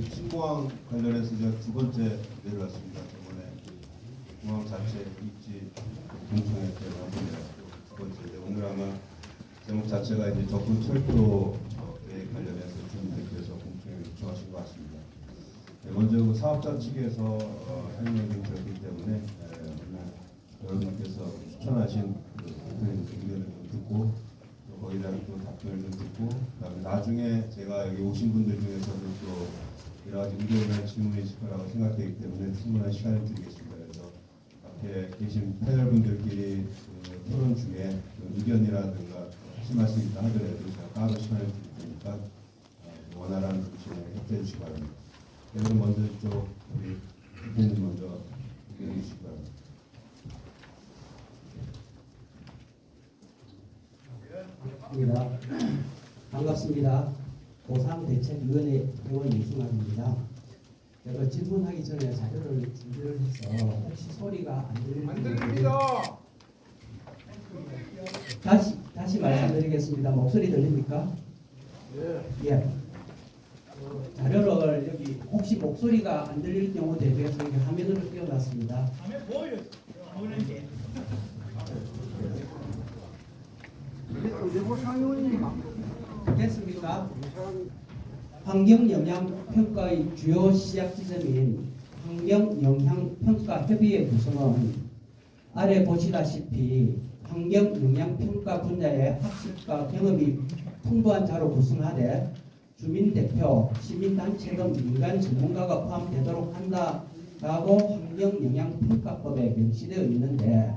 이 신공항 관련해서 제가 두 번째 내려왔습니다. 저번에 공항 자체 입지 공청회 때 한번 내려왔고 두 번째. 오늘 아마 제목 자체가 이제 적군 철도 계획 관련해서 주민들께서 공청회 요청하신 것 같습니다. 먼저 그 사업자 측에서 행령이 들었기 때문에 오늘 여러분께서 추천하신 그 의견을 좀 듣고 또 거기에 대한 또 답변을 좀 듣고 그다음에 나중에 제가 여기 오신 분들 중에서도 또 여러 가지 의견이나 질문이 있을 거라고 생각되기 때문에 충분한 시간을 드리겠습니다. 그래서 앞에 계신 패널분들끼리 그 토론 중에 그 의견이라든가 하실 말씀이 있다 하더라도 제가 따로 시간을 드릴 테니까 원활한 진행 협조해 주시기 바랍니다. 여러분 먼저 이쪽 우리 대표님 먼저 의견해 주시기 바랍니다. 반갑습니다. 보상대책위원회 의원 이승환입니다. 제가 질문하기 전에 자료를 준비를 해서 혹시 소리가 안 들립니다. 다시 말씀드리겠습니다. 목소리 들립니까? 예. 자료를 여기 혹시 목소리가 안 들릴 경우 대비해서 여기 화면으로 띄워놨습니다. 화면 보여요. 보는 게. 됐습니까? 환경영향평가의 주요 시작 지점인 환경영향평가협의회 구성은 아래 보시다시피 환경영향평가 분야의 학습과 경험이 풍부한 자로 구성하되 주민대표, 시민단체 등 민간 전문가가 포함되도록 한다라고 환경영향평가법에 명시되어 있는데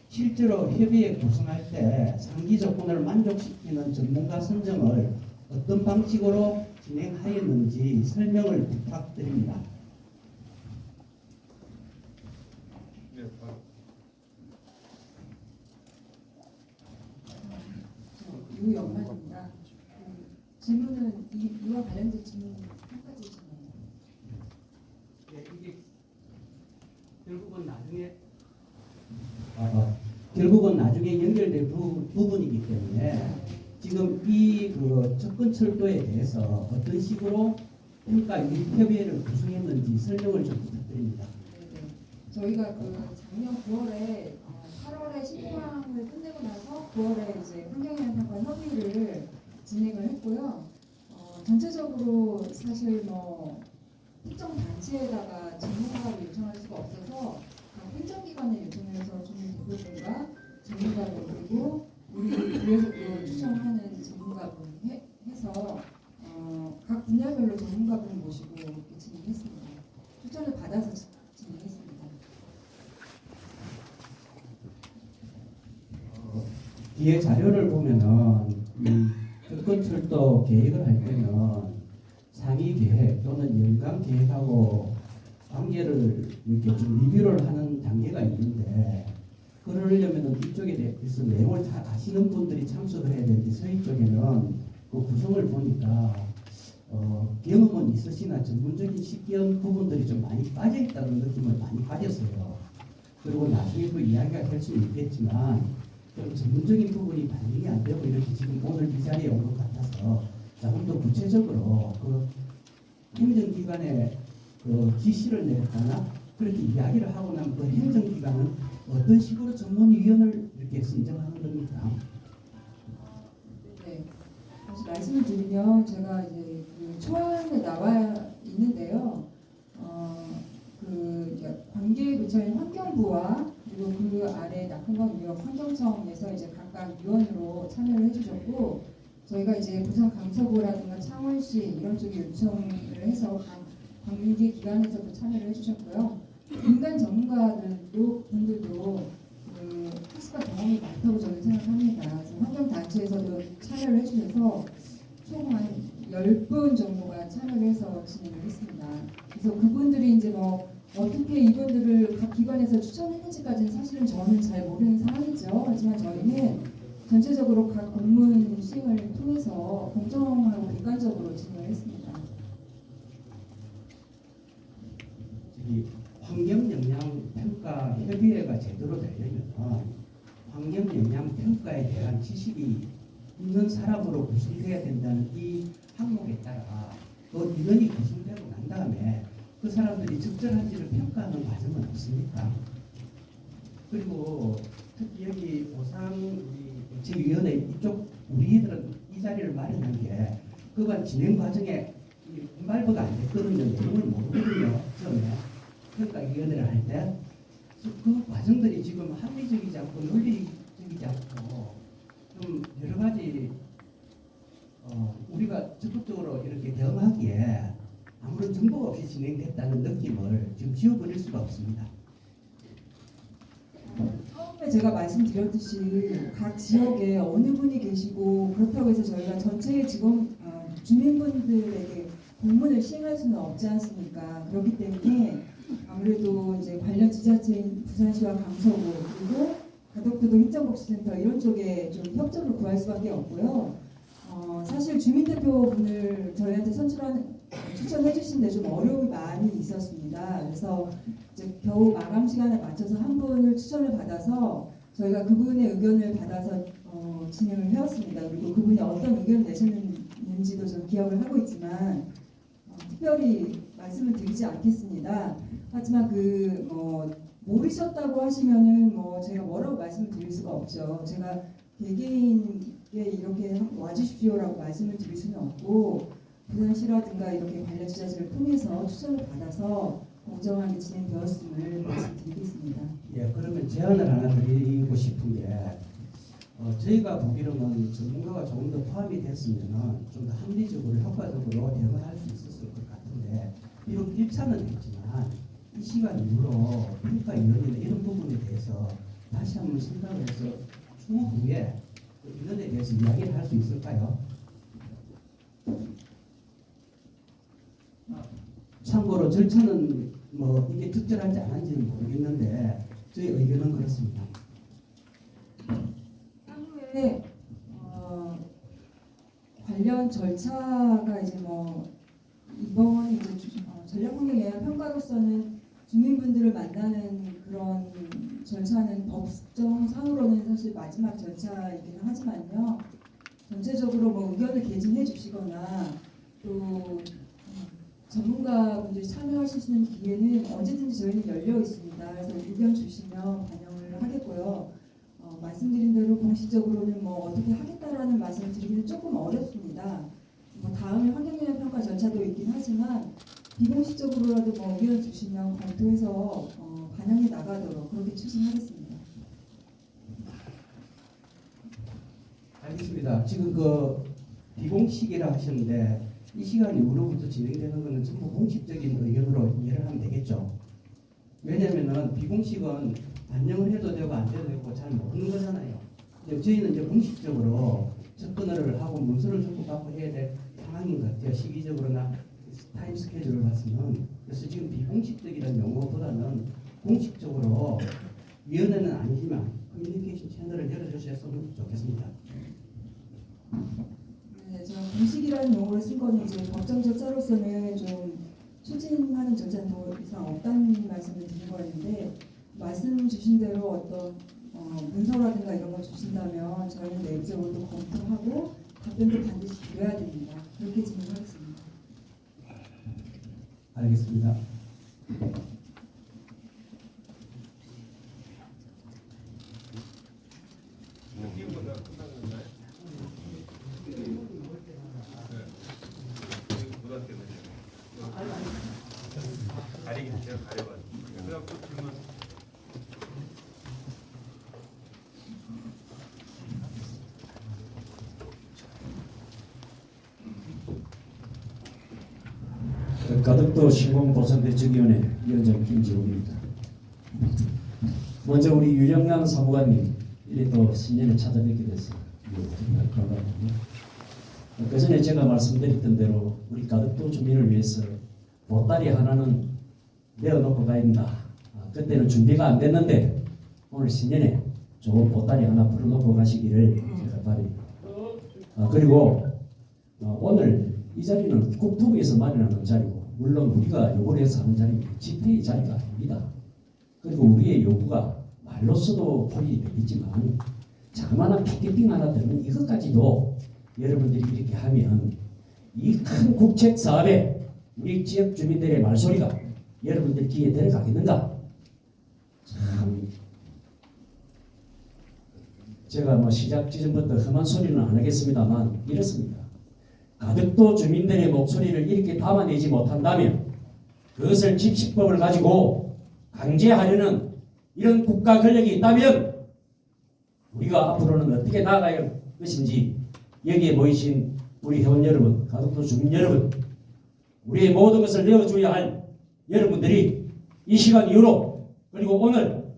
실제로 협의회 구성할 때 상기 조건을 만족시키는 전문가 선정을 어떤 방식으로 진행하였는지 설명을 부탁드립니다. 유영란입니다. 질문은 이와 관련된 질문 한 가지 질문이에요. 네, 이게 결국은 나중에 연결된 부분이기 때문에 지금 이 그 접근철도에 대해서 어떤 식으로 평가 협의회를 구성했는지 설명을 좀 부탁드립니다. 네네. 저희가 작년 9월에 8월에 신공항을 끝내고 나서 9월에 이제 환경영향평가 협의를 진행을 했고요. 전체적으로 사실 특정 단체에다가 전문가를 요청할 수가 없어서 각 행정기관에 요청해서 주민대표분과 전문가를 그리고 우리 구에서 또 추천하는 전문가분 해서 각 분야별로 전문가분 모시고 이렇게 진행했습니다. 추천을 받아서 진행했습니다. 뒤에 자료를 보면은 이 접근철도 계획을 할 때는 상위 계획 또는 연간 계획하고 관계를 이렇게 좀 리뷰를 하는 단계가 있는데 그러려면은 이쪽에 대해서 내용을 잘 아시는 분들이 참석을 해야 되는데 저희 쪽에는 그 구성을 보니까 경험은 있으시나 전문적인 식견 부분들이 좀 많이 빠져 있다는 느낌을 많이 받았어요. 그리고 나중에 또 이야기가 될 수는 있겠지만 좀 전문적인 부분이 반영이 안 되고 이렇게 지금 오늘 이 자리에 온 것 같아서 조금 더 구체적으로 그 행정기관에 그 지시를 내렸거나 그렇게 이야기를 하고 나면 그 행정기관은 어떤 식으로 전문위원을 이렇게 선정하는 겁니까? 네. 다시 말씀을 드리면 제가 이제 그 초안에 나와 있는데요. 관계 부처인 환경부와 그리고 그 아래 낙동강유역 환경청에서 이제 각각 위원으로 참여를 해주셨고 저희가 이제 부산 강서구라든가 창원시 이런 쪽에 요청을 해서 관계 기관에서도 참여를 해주셨고요. 민간 전문가들도 분들도 그 학습과 경험이 많다고 저는 생각합니다. 환경단체에서도 참여를 해주셔서 총 한 10분 정도가 참여를 해서 진행을 했습니다. 그래서 그분들이 이제 어떻게 이분들을 각 기관에서 추천했는지까지는 사실은 저는 잘 모르는 상황이죠. 하지만 저희는 전체적으로 각 공문 시행을 통해서 공정하고 객관적으로 진행을 했습니다. 환경영향평가협의회가 제대로 되려면 환경영향평가에 대한 지식이 있는 사람으로 구성되어야 된다는 이 항목에 따라 그 인원이 구성되고 다음에 그 사람들이 적절한지를 평가하는 과정은 없습니까? 그리고 특히 여기 보상 정치위원회 이쪽 우리들은 이 자리를 마련한 게 그간 진행 과정에 말보다 안 됐거든요. 내용을 모르거든요. 처음에 평가위원회를 할 때. 그 과정들이 지금 합리적이지 않고 논리적이지 않고 좀 여러 가지 우리가 적극적으로 이렇게 대응하기에 아무런 정보가 없이 진행됐다는 느낌을 지금 지워버릴 수가 없습니다. 처음에 제가 말씀드렸듯이 각 지역에 어느 분이 계시고 그렇다고 해서 저희가 전체 주민분들에게 공문을 시행할 수는 없지 않습니까? 그렇기 때문에 아무래도 이제 관련 지자체인 부산시와 강서구 그리고 가덕도도 행정복지센터 이런 쪽에 좀 협조를 구할 수밖에 없고요. 사실 주민대표분을 저희한테 추천해 주신데 좀 어려움이 많이 있었습니다. 그래서 이제 겨우 마감 시간에 맞춰서 한 분을 추천을 받아서 저희가 그분의 의견을 받아서 진행을 해왔습니다. 그리고 그분이 어떤 의견을 내셨는지도 좀 기억을 하고 있지만 특별히 말씀을 드리지 않겠습니다. 하지만 모르셨다고 하시면은 제가 뭐라고 말씀을 드릴 수가 없죠. 제가 개개인에 이렇게 와주십시오라고 말씀을 드릴 수는 없고 부산시라든가 이렇게 관련 지자체를 통해서 추천을 받아서 공정하게 진행되었음을 말씀드리겠습니다. 예, 그러면 제안을 하나 드리고 싶은 게 저희가 보기로는 전문가가 조금 더 포함이 됐으면 좀 더 합리적으로 효과적으로 대응을 할 수 있었을 것 같은데 비록 1차는 했지만 이 시간 이후로 평가위원회나 이런 부분에 대해서 다시 한번 생각을 해서 추후에 그 위원회에 대해서 이야기를 할 수 있을까요? 참고로 절차는 이게 적절한지 안 한지는 모르겠는데 저희 의견은 그렇습니다. 향후에 관련 절차가 이제 이번 이제 전략환경영향 평가로서는 주민분들을 만나는 그런 절차는 법정상으로는 사실 마지막 절차이기는 하지만요. 전체적으로 의견을 개진해 주시거나 또 전문가분들이 참여하실 수 있는 기회는 언제든지 저희는 열려 있습니다. 그래서 의견 주시면 반영을 하겠고요. 말씀드린 대로 공식적으로는 어떻게 하겠다라는 말씀을 드리기는 조금 어렵습니다. 다음에 환경영향 평가 절차도 있긴 하지만 비공식적으로라도 의견을 주시면 검토해서 반영해 나가도록 그렇게 추진하겠습니다. 알겠습니다. 지금 비공식이라 하셨는데 이 시간 이후로부터 진행되는 것은 전부 공식적인 의견으로 이해를 하면 되겠죠. 왜냐하면 비공식은 반영을 해도 되고 안 해도 되고 잘 모르는 거잖아요. 저희는 이제 공식적으로 접근을 하고 문서를 주고받고 해야 될 상황인 것 같아요. 시기적으로나 타임 스케줄을 봤으면. 그래서 지금 비공식적이라는 용어보다는 공식적으로 위원회는 아니지만 커뮤니케이션 채널을 열어주셨으면 좋겠습니다. 네, 제가 공식이라는 용어를 쓴 거는 이제 법정 절차로서는 좀 추진하는 절차는 더 이상 없다는 말씀을 드린 거였는데 말씀 주신 대로 어떤 문서라든가 이런 거 주신다면 저희는 내부적으로도 검토하고 답변도 반드시 드려야 됩니다. 그렇게 진행하겠습니다. 알겠습니다. 가덕도 시공보선대책위원회 위원장 김지욱입니다. 먼저 우리 유영남 사무관님 이래 또 신년에 찾아뵙게 돼서 정말 반갑고요. 그 전에 제가 말씀드렸던 대로 우리 가덕도 주민을 위해서 보따리 하나는 내어놓고 가야 된다. 그때는 준비가 안 됐는데 오늘 신년에 좋은 보따리 하나 풀어놓고 가시기를 제가 바랍니다. 그리고 오늘 이 자리는 국토부에서 마련하는 자리고 물론 우리가 요구를 해서 하는 자리는 집회의 자리가 아닙니다. 그리고 우리의 요구가 말로써도 포인이 되겠지만 자그마한 피켓팅 하나 되면 이것까지도 여러분들이 이렇게 하면 이 큰 국책 사업에 우리 지역 주민들의 말소리가 여러분들 귀에 들어가겠는가? 참 제가 뭐 시작 지점부터 험한 소리는 안 하겠습니다만 이렇습니다. 가덕도 주민들의 목소리를 이렇게 담아내지 못한다면 그것을 집시법을 가지고 강제하려는 이런 국가 권력이 있다면 우리가 앞으로는 어떻게 나아가야 할 것인지 여기에 모이신 우리 회원 여러분, 가덕도 주민 여러분, 우리의 모든 것을 내어줘야 할 여러분들이 이 시간 이후로 그리고 오늘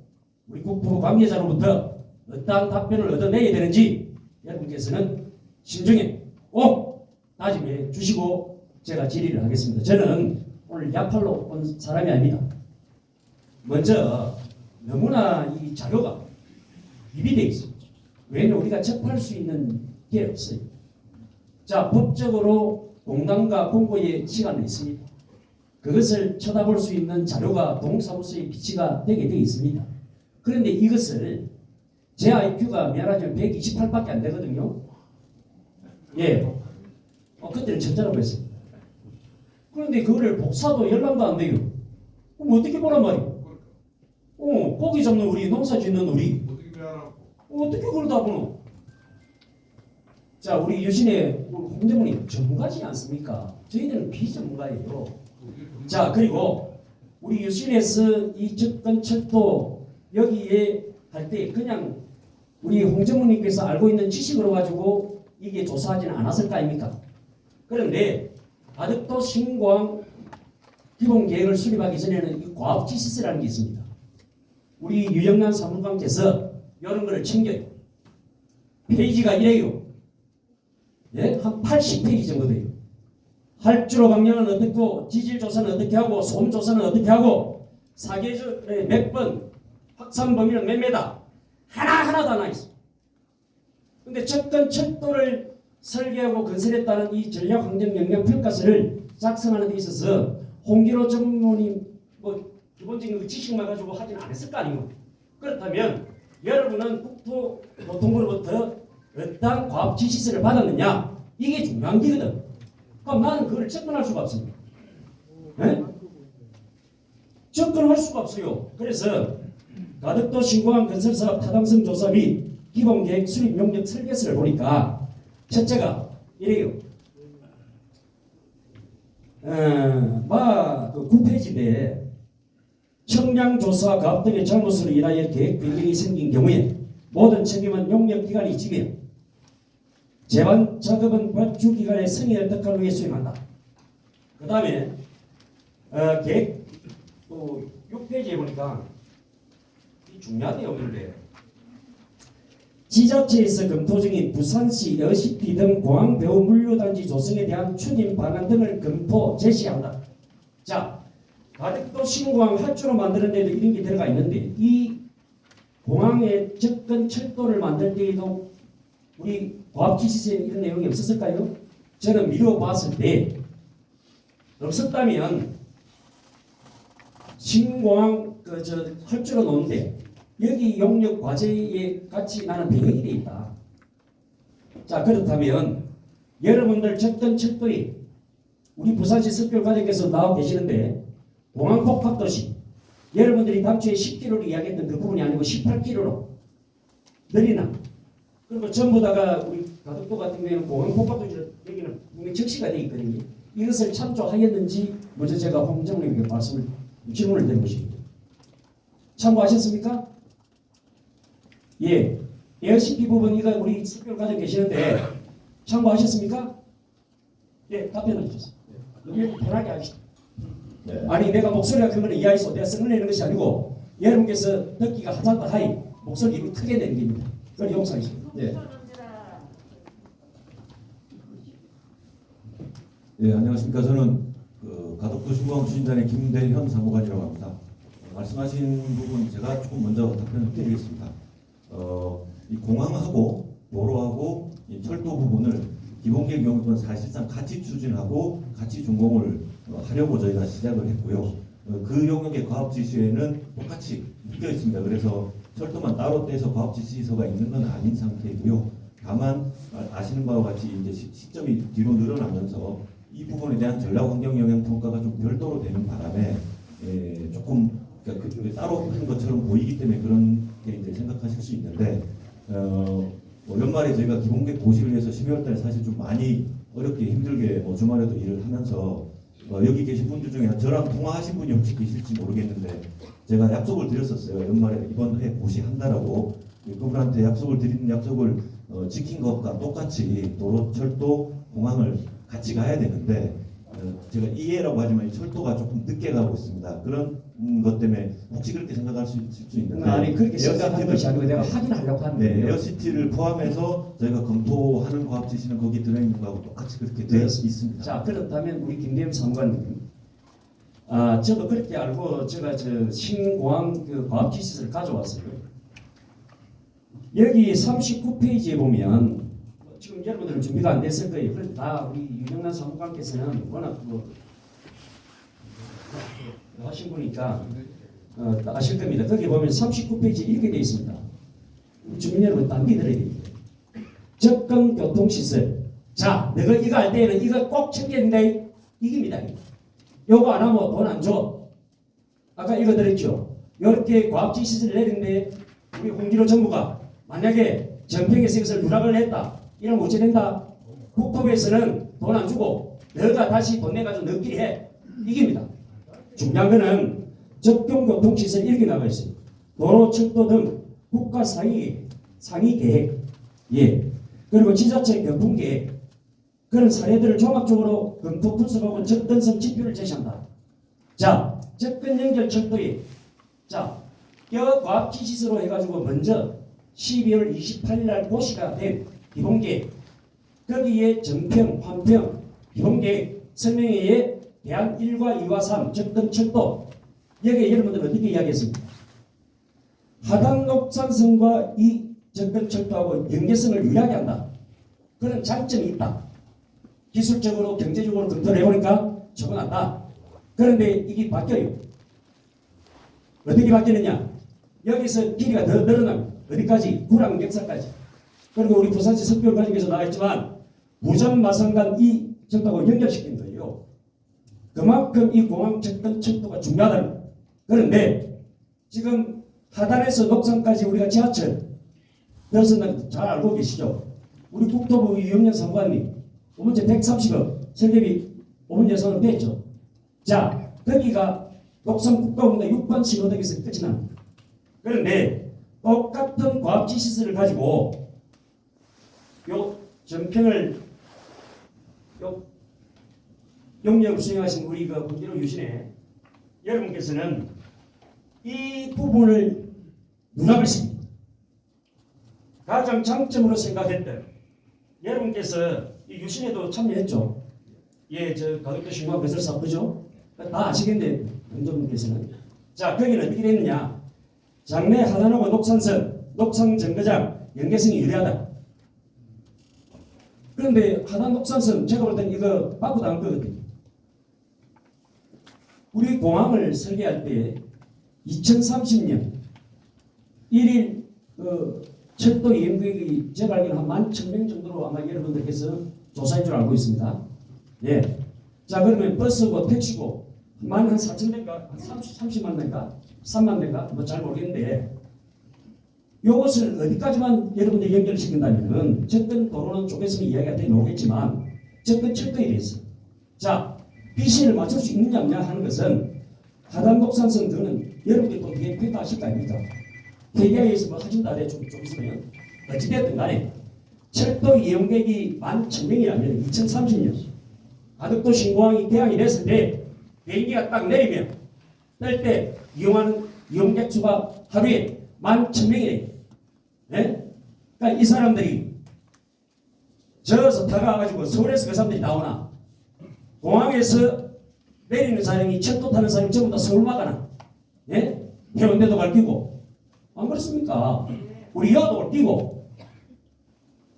우리 국토부 관계자로부터 어떠한 답변을 얻어내야 되는지 여러분께서는 신중히 꼭 다짐해 주시고 제가 질의를 하겠습니다. 저는 오늘 야팔로 온 사람이 아닙니다. 먼저 너무나 이 자료가 미비되어 있습니다. 왜냐하면 우리가 접할 수 있는 게 없어요. 자, 법적으로 공단과 공고의 시간이 있습니다. 그것을 쳐다볼 수 있는 자료가 동사무소에 비치가 되게 되어 있습니다. 그런데 이것을 제 IQ가 미안하지만 128밖에 안 되거든요. 예. 그때는 천자라고 했습니다. 그런데 그거를 복사도 열람도 안 돼요. 그럼 어떻게 보란 말이에요? 고기 잡는 우리, 농사 짓는 우리. 어떻게 그걸 다 보노? 자, 우리 유신의 홍대문이 전문가지 않습니까? 저희들은 비전문가예요. 자, 그리고 우리 유신에서 이 접근철도 여기에 할 때 그냥 우리 홍정무님께서 알고 있는 지식으로 가지고 이게 조사하지는 않았을 거 아닙니까? 그런데 가덕도 신광 기본 계획을 수립하기 전에는 이 과학 지시서라는 게 있습니다. 우리 유영란 사무관께서 이런 거를 챙겨요. 페이지가 이래요. 예? 한 80페이지 정도 돼요. 활주로 방향은 어떻고, 지질 조사는 어떻게 하고, 소음 조사는 어떻게 하고, 사계절에 몇 번, 확산 범위는 몇 메다, 하나하나 다 나있어. 근데 접근 철도를 설계하고 건설했다는 이 전략환경영향평가서를 작성하는 데 있어서 홍기로 전문이 뭐 기본적인 그 지식만 가지고 하진 않았을 거 아니에요. 그렇다면 여러분은 국토교통부로부터 어떠한 과학 지시서를 받았느냐? 이게 중요한 게거든. 그럼 나는 그걸 접근할 수가 없습니다. 네? 접근할 수가 없어요. 그래서 가덕도 신공항 건설사업 타당성 조사 및 기본계획 수립 용역 설계서를 보니까 첫째가 이래요. 그 9페이지인데 청량조사 가업 등의 잘못으로 인하여 계획 변경이 생긴 경우에 모든 책임은 용역기관이 지며 재반 작업은 발주기관의 승인을 득한 후에 수행한다. 그 다음에 계획 또 6페이지에 보니까 이 중요하대요. 그런데 지자체에서 검토 중인 부산시 여시티 등 공항 배후 물류단지 조성에 대한 추진 방안 등을 검토 제시한다. 자, 가덕도 신공항 활주로 만드는 데도 이런 게 들어가 있는데 이 공항의 접근 철도를 만들 때에도 우리 과학지시서에 이런 내용이 없었을까요? 저는 미뤄봤을 때 없었다면 신공항 활주로 놓은데 여기 용역 과제에 같이 나는 병행이 돼 있다. 자, 그렇다면 여러분들 접근 철도에 우리 부산시 습별 과정에서 나와 계시는데 공항 폭팍도시 여러분들이 당초에 10km로 이야기했던 그 부분이 아니고 18km로 늘리나. 그리고 전부 다가 우리 가덕도 같은 경우에는 공항 폭팍도시 여기는 분명히 적시가 되어 있거든요. 이것을 참조하였는지 먼저 제가 홍정님에게 질문을 드리고 싶습니다. 참고하셨습니까? 예, 에어시티 부분 이거 우리 습별 과정 계시는데 참고하셨습니까? 예, 답변해 주셨어요. 여기 편하게 하시죠. 네. 아니 내가 목소리가 큰 거는 이해해서 내가 성을 내는 것이 아니고 여러분께서 듣기가 하자다 하이 목소리를 크게 내는 겁니다. 그걸 용서하십시오. 네. 네, 안녕하십니까. 저는 가덕도 신공항 추진단의 김대현 사무관이라고 합니다. 말씀하신 부분 제가 조금 먼저 답변을 드리겠습니다. 이 공항하고 도로하고 이 철도 부분을 기본계획 용역은 사실상 같이 추진하고 같이 준공을 하려고 저희가 시작을 했고요. 그 영역의 과업지시에는 똑같이 묶여 있습니다. 그래서 철도만 따로 떼서 과업지시서가 있는 건 아닌 상태이고요. 다만 아시는 바와 같이 이제 시점이 뒤로 늘어나면서 이 부분에 대한 전략 환경 영향 평가가 좀 별도로 되는 바람에 조금 그러니까 따로 한 것처럼 보이기 때문에 그런 게 이제 생각하실 수 있는데 뭐 연말에 저희가 기본계획 고시를 위해서 12월달에 사실 좀 많이 어렵게 힘들게 뭐 주말에도 일을 하면서 여기 계신 분들 중에 저랑 통화하신 분이 혹시 계실지 모르겠는데 제가 약속을 드렸었어요. 연말에 이번 해 고시한다라고. 그분한테 약속을 드린 약속을 지킨 것과 똑같이 도로, 철도, 공항을 같이 가야 되는데 제가 이해라고 하지만 이 철도가 조금 늦게 가고 있습니다. 그런 것 때문에 혹시 그렇게 생각할 수 있을 수 있는데 아니 그렇게 생각하는 것이 아니고 내가 확인하려고 하는 네, 거예요. 에어시티를 포함해서 저희가 검토하는 과학 지시는 거기 들어있는 거하고 똑같이 그렇게 되어 있습니다. 자 그렇다면 우리 김대임 사무관님, 저도 그렇게 알고 제가 저 신공항 그 과학 지시를 가져왔어요. 여기 39페이지에 보면 지금 여러분들은 준비가 안 됐을 거예요. 그런데 다 우리 유정란 사무관께서는 워낙 하신 분이니까 아실 겁니다. 거기 보면 39페이지 이렇게 되어 있습니다. 우리 주민 여러분 단기 들어야 됩니다. 접근 교통시설. 자, 너가 이거 할 때는 이거 꼭 챙겨야 된다. 이깁니다. 요거 안 하면 돈 안 줘. 아까 이거 들었죠? 이렇게 과학지시설을 내리는데 우리 홍기로 정부가 만약에 전평에서 이것을 누락을 했다. 이러면 어찌 된다? 국토부에서는 돈 안 주고 너가 다시 돈 내가지고 너끼리 해. 이깁니다. 중요한 거는 접경교통시설 이렇게 나가 있어요. 도로, 철도 등 국가 상위 계획, 예, 그리고 지자체 교통 계획, 그런 사례들을 종합적으로 검토 분석하고 접근성 지표를 제시한다. 자, 접근 연결 철도에 자, 과학지시서로 해가지고 먼저 12월 28일 날 고시가 된 기본계획, 거기에 정평, 환평, 기본계획 설명회에 대한 1과 2와 3 접근 철도, 여기에 여러분들 어떻게 이야기했습니까? 하단 녹산성과 이 접근 철도하고 연계성을 유리하게 한다. 그런 장점이 있다. 기술적으로 경제적으로 검토를 해보니까 적어놨다. 그런데 이게 바뀌어요. 어떻게 바뀌느냐? 여기서 길이가 더 늘어납니다. 어디까지? 구랑역사까지. 그리고 우리 부산시 석교과정에서 나와있지만 부산 마산간 이 철도하고 연결시킨 거예요. 그만큼 이 공항 접근 철도가 중요하다는 거예요. 그런데 지금 하단에서 녹산까지 우리가 지하철 늘어선다는 잘 알고 계시죠? 우리 국토부 유영렬 사무관님 5문제 130억 설계비 5문 예산으로 됐죠. 자, 거기가 녹산 국가공단 6번 신호등에서 끝이 납니다. 그런데 똑같은 과학지시설을 가지고 요 전평을 요 용역을 수행하신 우리 그 군기로 유신에 여러분께서는 이 부분을 누락을 시킵니다. 가장 장점으로 생각했던 여러분께서 이 유신에도 참여했죠. 예, 저 가격도 신고한 것을 사쁘죠. 다 아시겠는데 공정분께서는 자, 거기는 어떻게 됐느냐? 장내 하단하고 녹산선, 녹산 정거장 연계성이 유리하다. 그런데 하단 녹산선 제가 볼 때는 이거 바꾸도 안 거거든요. 우리 공항을 설계할 때 2030년 1일 철도 이용객이 제가 알기로는 한 11,000명 정도로 아마 여러분들께서 조사인 줄 알고 있습니다. 예. 자, 그러면 버스고 택시고 만 한 4,000대인가? 한 30만 대인가? 3만 대인가? 뭐 잘 모르겠는데 이것을 어디까지만 여러분들 연결시킨다면은 접근 도로는 쪽에서 이야기가 돼 나오겠지만 접근 철도에 대해서 자, BC를 맞출 수 있느냐 없냐 하는 것은 하단 녹산선 등은 여러분들이 또 어떻게 평가하실 거 아닙니까? 회계에서 뭐 하신다 그래 좀 있으면 어찌됐든 간에 철도 이용객이 11,000명이라면 2030년 가덕도 신공항이 개항이 됐을 때 비행기가 딱 내리면 뜰 때 이용하는 이용객 수가 하루에 11,000명이래. 네? 그러니까 이 사람들이 저어서 타가가지고 서울에서 그 사람들이 나오나 공항에서 내리는 사람이 철도 타는 사람이 전부 다 서울만 가나? 예? 해운대도 갈 끼고 안 그렇습니까? 우리 여도를 끼고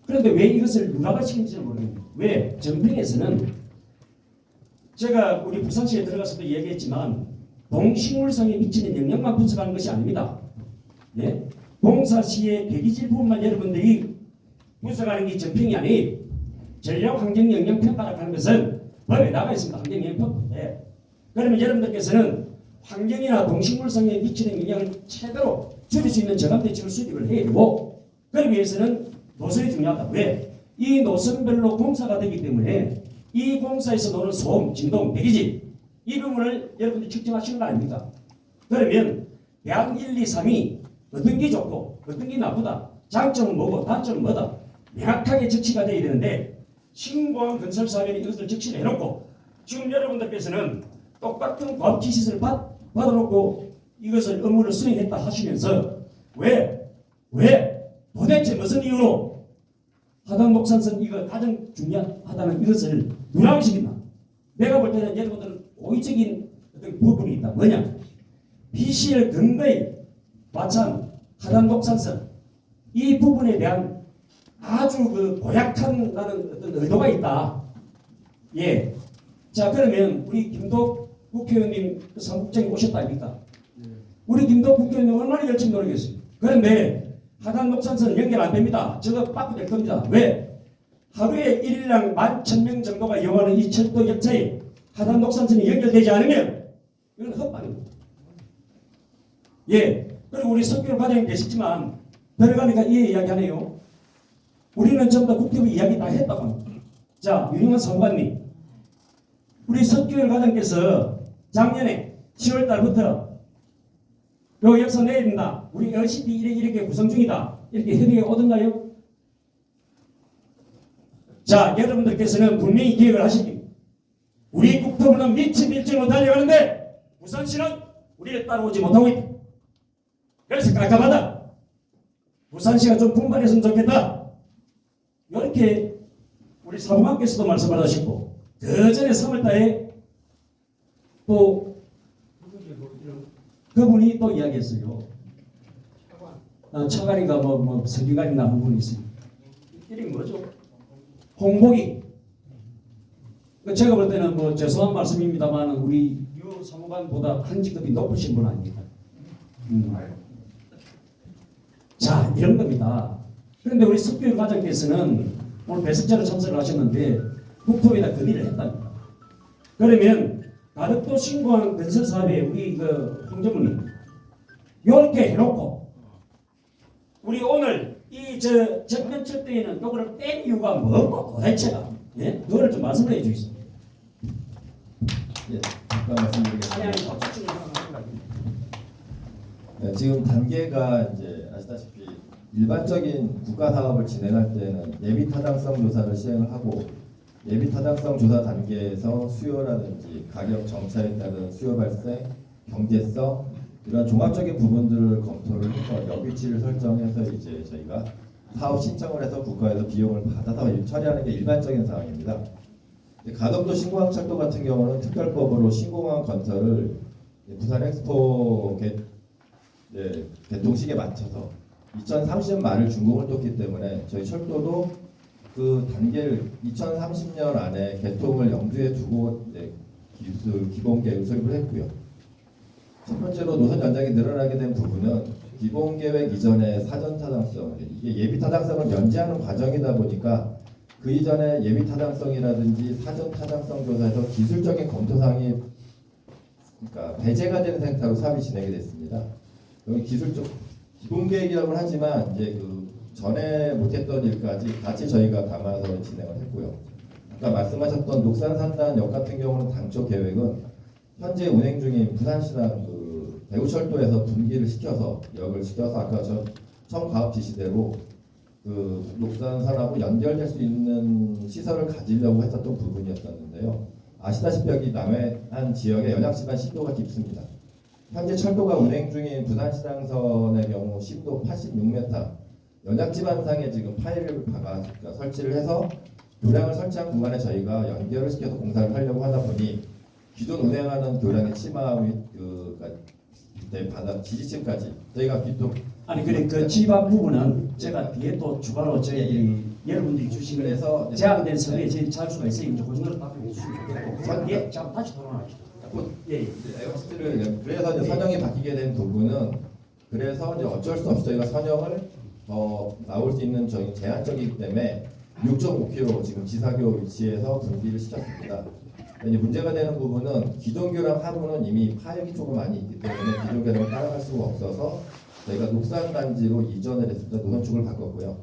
그런데 왜 이것을 누락을 시킨지는 모르겠네요. 왜? 전평에서는 제가 우리 부산시에 들어가서도 얘기했지만 동식물성에 미치는 영향만 분석하는 것이 아닙니다. 예? 공사시의 대기질 부분만 여러분들이 분석하는 게 전평이 아니 전략 환경 영향 평가를 하는 것은 법에 나가 있습니다. 환경영향평가인데 그러면 여러분들께서는 환경이나 동식물성에 미치는 영향을 최대로 줄일 수 있는 저감 대책을 수립을 해야 되고 그러기 위해서는 노선이 중요하다. 왜? 이 노선별로 공사가 되기 때문에 이 공사에서 노는 소음, 진동, 대기질 이 부분을 여러분들이 측정하시는 거 아닙니까? 그러면 대안 1, 2, 3이 어떤 게 좋고 어떤 게 나쁘다 장점은 뭐고 단점은 뭐다 명확하게 적시가 되어야 되는데 신공항 건설사업에는 이것을 적시를 해놓고 지금 여러분들께서는 똑같은 과업 지시서를 받아놓고 이것을 업무를 수행했다 하시면서 왜 도대체 무슨 이유로 하단 녹산선 이거 가장 중요하다는 이것을 누락시킨다. 내가 볼 때는 여러분들은 고의적인 어떤 부분이 있다. 뭐냐? PCL 근거에 마찬 하단 녹산선 이 부분에 대한 아주 그 고약한 나는 어떤 의도가 있다. 예. 자 그러면 우리 김덕 국회의원님 그 사무국장이 오셨다 아닙니까? 우리 김덕 국회의원님 얼마나 열심히 노력했어요. 그런데 하단 녹산선은 연결 안 됩니다. 저거 빠꾸될 겁니다. 왜? 하루에 일일당 11,000명 정도가 이용하는 이 철도 역사에 하단 녹산선이 연결되지 않으면 이건 헛방입니다. 예. 그리고 우리 석규를 과장님 계시지만 들어가니까 이 이야기 하네요. 우리는 전부 다 국토부 이야기 다 했다고 합니다. 자, 유영환 사무관님. 우리 석규일 과장께서 작년에 10월 달부터 요 역사 내야 된다. 우리 LCP 이렇게 구성 중이다. 이렇게 협의가 오던가요? 자, 여러분들께서는 분명히 기획을 하십니다. 우리 국토부는 미친 일정으로 달려가는데 부산시는 우리를 따라오지 못하고 있다. 그래서 깜깜하다. 부산시가 좀 분발했으면 좋겠다. 이렇게 우리 사무관께서도 말씀을 하셨고 그 전에 3월달에 또 그분이 또 이야기했어요. 차관인가 뭐 서기관이나 한 분이 있습니다. 이름이 뭐죠? 홍복이. 제가 볼 때는 뭐 죄송한 말씀입니다만 우리 유 사무관보다 한 직급이 높으신 분 아닙니까? 자 이런 겁니다. 그런데 우리 석규일 과장께서는 오늘 배석자로 참석을 하셨는데 국토에다 건의를 했답니다. 그러면 가덕도 신공항 건설 사업에 우리 그 홍전무님 이렇게 해놓고 우리 오늘 이 저 정면철도에는 요거를 뺀 이유가 뭐고 도대체가 예? 그거를 좀 말씀을 해주시죠. 예, 잠깐 말씀드리겠습니다. 아니 법칙적인 상황을 네, 지금 단계가 이제 아시다시피 일반적인 국가 사업을 진행할 때는 예비 타당성 조사를 시행을 하고 예비 타당성 조사 단계에서 수요라든지 가격 정차에 따른 수요 발생, 경제성 이런 종합적인 부분들을 검토를 해서 역위치를 설정해서 이제 저희가 사업 신청을 해서 국가에서 비용을 받아서 처리하는 게 일반적인 상황입니다. 가덕도 신공항철도 같은 경우는 특별법으로 신공항 건설을 부산 엑스포 개통 시기에 맞춰서 2030년 말을 준공을 뒀기 때문에 저희 철도도 그 단계를 2030년 안에 개통을 염두에 두고 기본 계획을 설립을 했고요. 첫 번째로 노선 연장이 늘어나게 된 부분은 기본 계획 이전에 사전 타당성, 이게 예비 타당성을 연재하는 과정이다 보니까 그 이전에 예비 타당성이라든지 사전 타당성 조사에서 기술적인 검토 사항이 그러니까 배제가 되는 상태로 사업이 진행이 됐습니다. 여기 기술적 기본 계획이라고는 하지만 이제 그 전에 못했던 일까지 같이 저희가 담아서 진행을 했고요. 아까 말씀하셨던 녹산 산단역 같은 경우는 당초 계획은 현재 운행 중인 부산시랑 그 대구철도에서 분기를 시켜서 역을 시켜서 아까 저 처음 가업 지시대로 그 녹산산하고 연결될 수 있는 시설을 가지려고 했었던 부분이었었는데요. 아시다시피 여기 남해안 지역에 연약지반 신도가 깊습니다. 현재 철도가 운행 중인 부산시장선의 경우 심도 86m, 연약지반상에 지금 파일을 박아 설치를 해서 교량을 설치한 구간에 저희가 연결을 시켜서 공사를 하려고 하다 보니 기존 운행하는 교량의 치마 및 바닥 지지층까지 저희가 기존 아니 그래 그 집안 부분은 제가 뒤에 또 추가로 저희 여러분들이 주신 그래서 제한된 서류에 저희 잘 수가 있으니 그 정도로 답변해 주시면 좋겠고 예, 자 다시 돌아가시죠. 예. 에어스트를 그래서 이제 선형이 바뀌게 된 부분은 그래서 이제 어쩔 수 없이 저희가 선형을 나올 수 있는 저희 제한적이기 때문에 6.5km 지금 지사교 위치에서 분기를 시켰습니다. 이제 문제가 되는 부분은 기존교랑 하부는 이미 파역이 조금 많이 있기 때문에 기존교를 따라갈 수가 없어서 저희가 녹산단지로 이전을 했습니다. 노선축을 바꿨고요.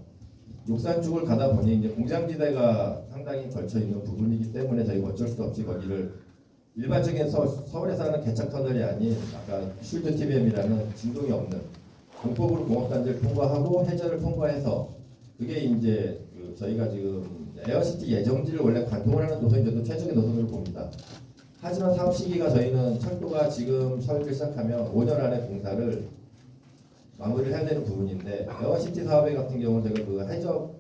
녹산축을 가다 보니 이제 공장지대가 상당히 걸쳐 있는 부분이기 때문에 저희가 어쩔 수 없이 거기를 일반적인 서울에서 하는 개척 터널이 아닌 아까 쉴드 TBM이라는 진동이 없는 공법으로 공업단지를 통과하고 해저를 통과해서 그게 이제 저희가 지금 에어시티 예정지를 원래 관통을 하는 노선이 저도 최적의 노선으로 봅니다. 하지만 사업 시기가 저희는 철도가 지금 설계를 시작하면 5년 안에 공사를 마무리를 해야 되는 부분인데 에어시티 사업 같은 경우는 제가 그 해저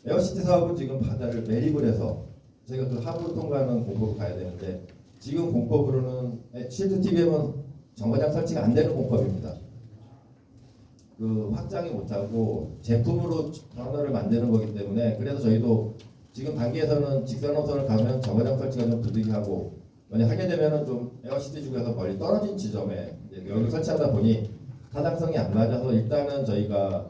에어시티 사업은 지금 바다를 매립을 해서 저희가 그 하부를 통과하는 공법을 가야 되는데 지금 공법으로는 쉴드 TBM은 정거장 설치가 안 되는 공법입니다. 그 확장이 못하고 제품으로 터널을 만드는 거기 때문에 그래서 저희도 지금 단계에서는 직선 노선을 가면 정거장 설치가 좀 부득이하고 만약 하게 되면은 좀 에어시티 쪽에서 멀리 떨어진 지점에 여기를 설치하다 보니 타당성이 안 맞아서 일단은 저희가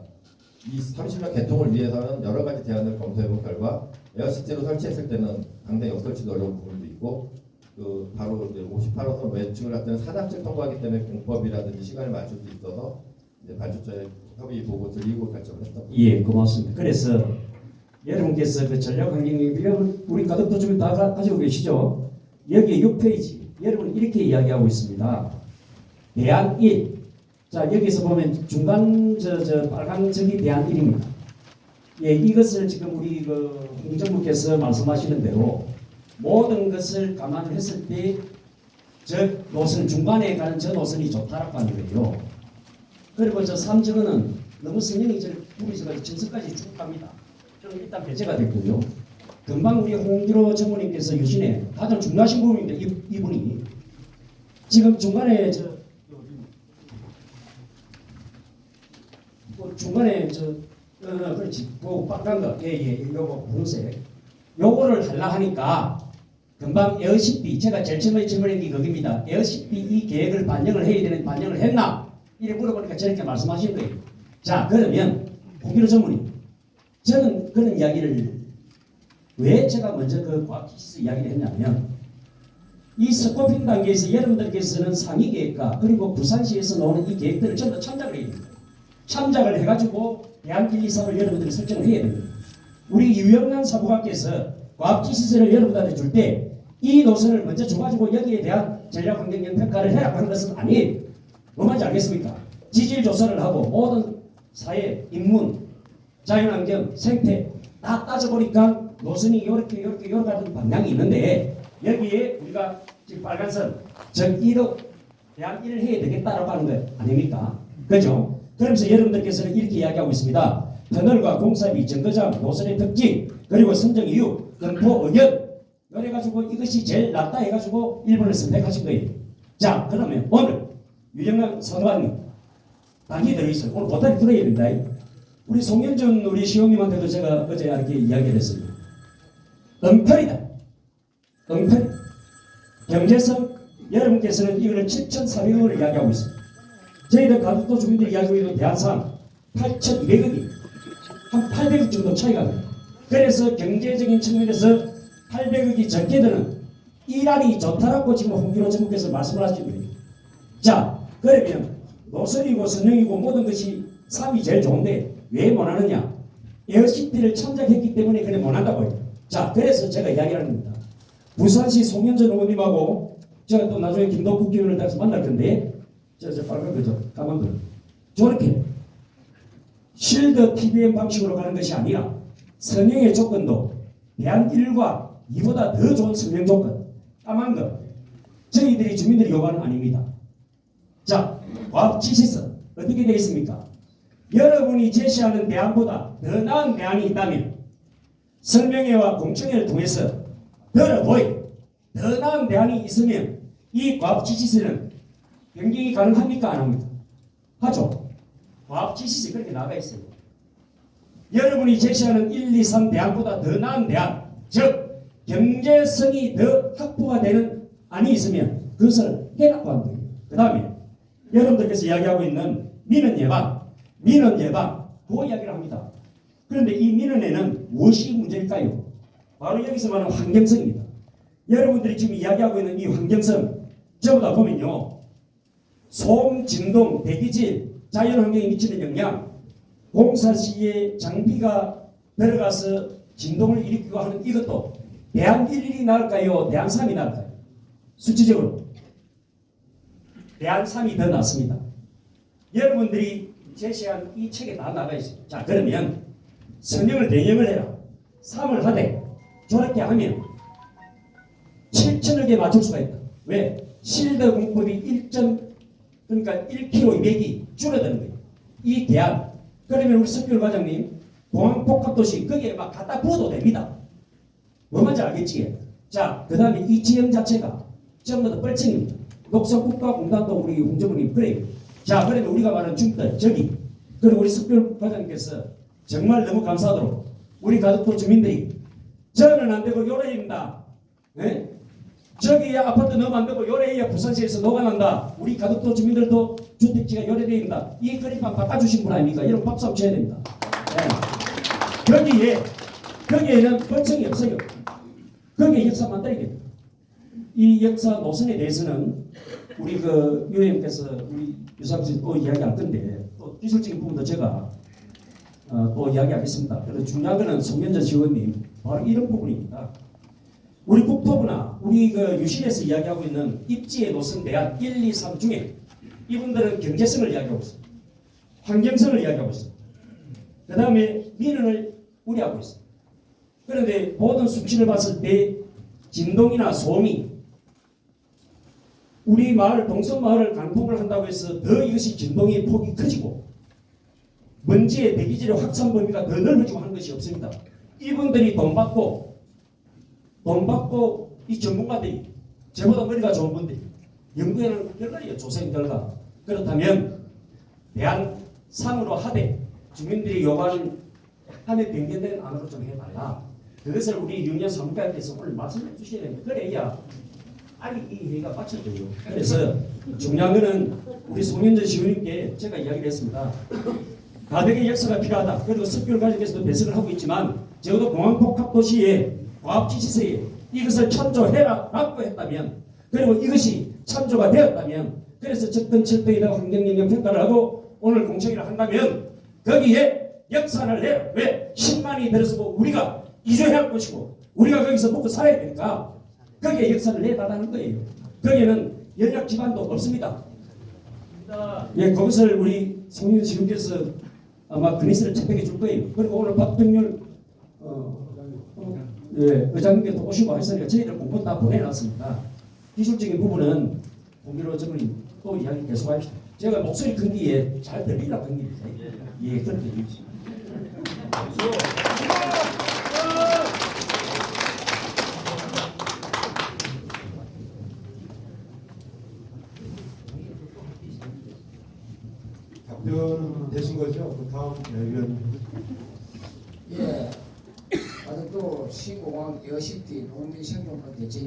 이 30년 개통을 위해서는 여러 가지 대안을 검토해본 결과 에어시티로 설치했을 때는 상당히 역설치도 어려운 부분도 있고 그 바로 이제 58호선 외측을 할 때는 사당측 통과하기 때문에 공법이라든지 시간을 맞출 수 있어서 이제 발주처에 협의 보고 드리고 결정을 했던 겁니다. 예, 고맙습니다. 그래서 여러분께서 그 전략환경영역 우리 가덕도중에 다 가지고 계시죠? 여기 6페이지 여러분 이렇게 이야기하고 있습니다. 대안 1. 자 여기서 보면 중간 저 빨간 적이 대안 1입니다. 예, 이것을 지금 우리 그 홍정무께서 말씀하시는 대로 모든 것을 감안을 했을 때 저 노선 중간에 가는 저 노선이 좋다라고 하는 거예요. 그리고 저 3적은 너무 선형이 저 우리서가 정선까지 쭉 갑니다. 그럼 일단 배제가 됐고요. 금방 우리 홍기로 전무님께서 유신에 가장 중요하신 부분인데 이분이 지금 중간에 중간에 그렇지 그 빨간 거 예예 요거 분홍색 요거를 하려 하니까 금방 에어시티 제가 제일 처음에 질문한 게 거기입니다. 에어시티 이 계획을 반영을 해야 되는 반영을 했나? 이래 물어보니까 저렇게 말씀하신 거예요. 자 그러면 홍기로 전무님 저는 그런 이야기를 왜 제가 먼저 그 과학기술 이야기를 했냐면 이 스코핑 단계에서 여러분들께서는 상위 계획과 그리고 부산시에서 나오는 이 계획들을 전부 다 참작을 해야 됩니다. 참작을 해가지고 대안길리 사업을 여러분들이 설정을 해야 됩니다. 우리 유영란 사부관께서 과학지시설을 여러분들한테 줄 때 이 노선을 먼저 줘가지고 여기에 대한 전략환경영 평가를 해라고 하는 것은 아니에요. 뭐 말인지 알겠습니까? 지질 조사를 하고 모든 사회, 인문, 자연환경, 생태 다 따져보니까 노선이 이렇게 가는 방향이 있는데 여기에 우리가 지금 빨간선 즉 1억 대안 1을 해야 되겠다라고 하는 거 아닙니까? 그죠? 그러면서 여러분들께서는 이렇게 이야기하고 있습니다. 터널과 공사비, 정거장, 노선의 특징, 그리고 선정 이유, 검토 의견 그래가지고 이것이 제일 낫다 해가지고 1번을 선택하신 거예요. 자 그러면 오늘 유영남 선관님 단계 들어있어요. 오늘 보따리 들어야 된다. 우리 송현준 우리 시호님한테도 제가 어제 이렇게 이야기를 했습니다. 엉터리다. 엉터리. 경제성 여러분께서는 이거를 7,400억을 이야기하고 있습니다. 저희들 가덕도 주민들이 이야기하고 있는 대한상 8,200억이 한 800억 정도 차이가 나요. 그래서 경제적인 측면에서 800억이 적게 드는 이란이 좋다라고 지금 홍기로 전무께서 말씀을 하신 거예요. 자 그러면 노선이고 선형이고 모든 것이 3이 제일 좋은데 왜 못하느냐? 에어시티를 참작했기 때문에 그래 못한다고 해요. 자 그래서 제가 이야기를 합니다. 부산시 송현전 의원님하고 제가 또 나중에 김덕국 의원을 따라서 만날 건데 저 빨간 거죠. 까만 거. 저렇게 쉴드 TBM 방식으로 가는 것이 아니라 선형의 조건도 대안 1과 2보다 더 좋은 선형 조건 까만 거 저희들이 주민들이 요구하는 아닙니다. 자 과학 지시서 어떻게 되어 있습니까? 여러분이 제시하는 대안보다 더 나은 대안이 있다면 설명회와 공청회를 통해서 들어보이 더 나은 대안이 있으면 이 과학 지시서는 변경이 가능합니까? 안 합니까? 하죠. 과학 지시서 그렇게 나가 있어요. 여러분이 제시하는 1, 2, 3 대안보다 더 나은 대안 즉 경제성이 더 확보가 되는 안이 있으면 그것을 해라고 하는 거예요. 그 다음에 여러분들께서 이야기하고 있는 민원 예방 그 이야기를 합니다. 그런데 이 민원에는 무엇이 문제일까요? 바로 여기서 말하는 환경성입니다. 여러분들이 지금 이야기하고 있는 이 환경성 전부 다 보면요. 소음, 진동, 대기질, 자연환경에 미치는 영향, 공사 시에 장비가 들어가서 진동을 일으키고 하는 이것도 대한 1이 나을까요? 대한 3이 나을까요? 수치적으로 대한 3이 더 낫습니다. 여러분들이 제시한 이 책에 다 나가 있어요. 자, 그러면 선형을 대형을 해라. 3을 하되 저렇게 하면 7천억에 맞출 수가 있다. 왜? 실드 공법이 1점 그러니까 1kg 200이 줄어드는 거예요. 이 대안. 그러면 우리 석규 과장님 공항복합도시 거기에 막 갖다 부어도 됩니다. 뭐만지 알겠지? 자, 그 다음에 이 지형 자체가 전부 다 뻘층입니다. 녹색국가공단도 우리 홍정우님 그래요. 자, 그러면 우리가 말하는 중들 저기 그리고 우리 석규 과장님께서 정말 너무 감사하도록 우리 가덕도 주민들이 저는 안 되고 요래입니다. 네? 저기 아파트 넣으면 안 되고 요래야 부산시에서 녹아난다. 우리 가덕도 주민들도 주택지가 요래됩니다. 이 그림만 바꿔주신 분 아닙니까? 이런 박수 한번 쳐야 됩니다. 네. 거기에는 벌청이 없어요. 거기에 역사 만들겠다. 이 역사 노선에 대해서는 우리 그 유엠께서 우리 유상씨 또 이야기할 건데 또 기술적인 부분도 제가 또 이야기하겠습니다. 그래서 중요한 거는 송현전 시의원님 바로 이런 부분입니다. 우리 국토부나 우리 그 유신에서 이야기하고 있는 입지의 노선 대안 1, 2, 3 중에 이분들은 경제성을 이야기하고 있습니다. 환경성을 이야기하고 있습니다. 그 다음에 민원을 우려하고 있습니다. 그런데 모든 수치를 봤을 때 진동이나 소음이 우리 마을 동서마을을 강폭을 한다고 해서 더 이것이 진동의 폭이 커지고 먼지의 대기질의 확산 범위가 더 넓어지고 하는 것이 없습니다. 이분들이 돈 받고 이 전문가들이 저보다 머리가 좋은 분들이 연구에는 결과이에요. 조사인 결과. 그렇다면 대한 3으로 하되 주민들이 요구하는 약간의 변경된 안으로 좀 해달라. 그것을 우리 윤현 사무관께서 오늘 말씀해 주셔야 됩니다. 그래야 아니 이 회의가 맞춰져요. 그래서 중요한 거는 우리 송현전 시의원님께 제가 이야기를 했습니다. 가덕의 역사가 필요하다. 그리고 석규 과장께서도 배석을 하고 있지만 적어도 공항복합도시에 과학지시서에 이것을 참조해라 라고 했다면 그리고 이것이 참조가 되었다면 그래서 접근철도이나 환경영향 평가를 하고 오늘 공청회를 한다면 거기에 역사를 내라. 왜? 10만이 들어서고 우리가 이주해야 할 것이고 우리가 거기서 먹고 살아야 되니까 거기에 역사를 내달라는 거예요. 거기에는 연락 기반도 없습니다. 예, 거기서 우리 송윤 시장께서 아마 그니스를 채택해 줄 거예요. 그리고 오늘 박병률 예, 의장님께서 오시고 하시니까 저희들 공부 다 보내놨습니다. 기술적인 부분은 공개로 저는 또 이야기 계속합시다. 제가 목소리 큰 뒤에 잘 들리려고 한 겁니다. 예, 그렇게 해주십시오. 답변은 되신 거죠? 그 다음 의견. 예. 아직도 시공항 여식지 국민생존권 대책